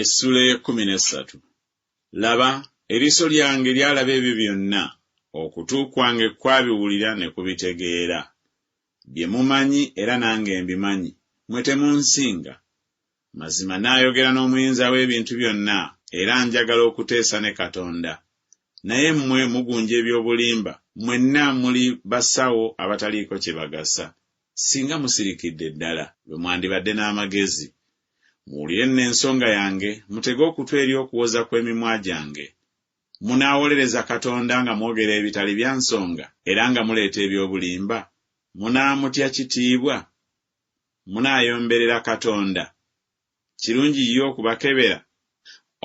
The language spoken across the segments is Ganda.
Essula 13. Laba, eriiso lyange lyalaba ebyo byonna, okutu kwange kwabiwulira ne kubitegeera. Bye mumanyi era nange mbimanyi, mmwe temunsinga. Mazima naayogera n'omuyinza w'ebintu byonna, era njagala okuteesa ne Katonda. Naye mmwe mugunja eby'obulimba, mwenna muli basawo abataliiko kye bagasa. Singa musirikidde ddala, bwe mwandibadde n'amagezi. Muwulire nno ensonga yange, mutege okutwa eri okuwoza kw'emimwa gyange. Munaawolereza Katonda nga mwogera ebitali bya nsonga, era nga muleeta eby'obulimba? Munaamutya kitiibwa? Munaayomberera Katonda? Kirungi ye okubakebera?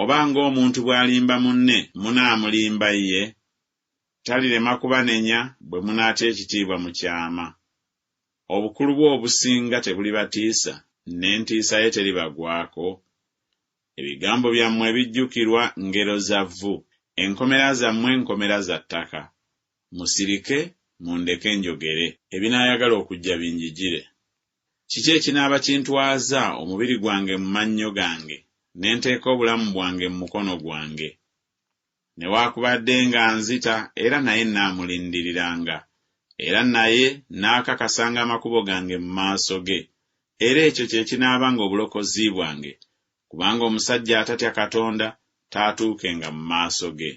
Oba ng'omuntu bw'alimba munne, munaamulimba ye? Talirema kubanenya bwe munaatya ekitiibwa mu kyama. Obukulu bwe obusinga tebulibatiisa, n'entiisa ye teribagwako. Ebigambo byammwe bijjukirwa ngero za vvu, enkomera zammwe nkomera za ttaka. Musirike, mundeke njogere, ebinaayagala okujja binjigire. Kiki ekinaaba kintwaza omubiri gwange mu mannyo gange, ne nteeka obulamu bwange mu mukono gwange? Newaakubadde nga nzita, era naye nnaamulindiriranga, era naye naakakasanga amakubo gange mu maaso ge, era ekyo kye kinaabanga obulokozi bwange, kubanga omusajja atatya Katonda taatuukenga mu maaso ge.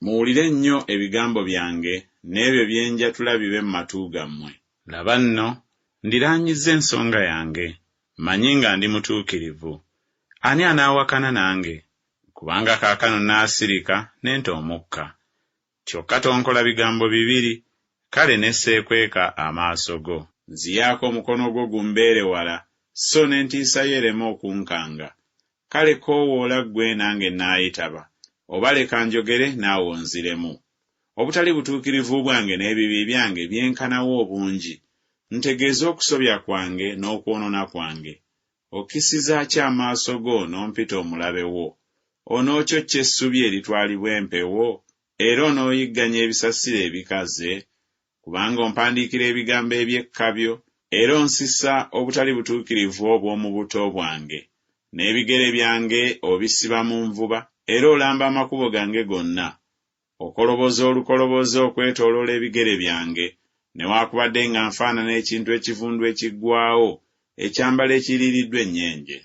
Muwulire nnyo ebigambo byange, n'ebyo bye njatula bibe mu matu gammwe. Laba nno, ndiraanyizza ensonga yange, mmanyi nga ndi mutuukirivu. Ani anaawakana nange? Kubanga kaakano naasirika ne nta omukka. Kyokka tonkola bigambo bibiri, kale nesseekweka amaaso go. Nziyaako omukono gwo gumbeere wala, so n'entiisa yo ereme okunkanga. Kale koowoola ggwe nange naayitaba, oba leka njogere naawe onziremu. Obutali butuukirivu bwange n'ebibi byange byenkanawo obungi. Ntegeeza okusobya kwange n'okwonoona kwange. Okisiza ki amaaso go n'ompita omulabe wo? Onoococca essubi eritwalibwa empewo, era onooyigganya ebisasiro ebikaze? Kubanga ompandiikira ebigambo eby'ekkabyo, era onsisa obutali butuukirivu obw'omu buto bwange. N'ebigere byange obisiba mu nvuba, era olamba amakubo gange gonna. Okoloboza olukolobozo okwetooloola ebigere byange, newaakubadde nga nfaanana ekintu ekivundu ekiggwaawo, ekyambalo ekiriiriddwa ennyenje.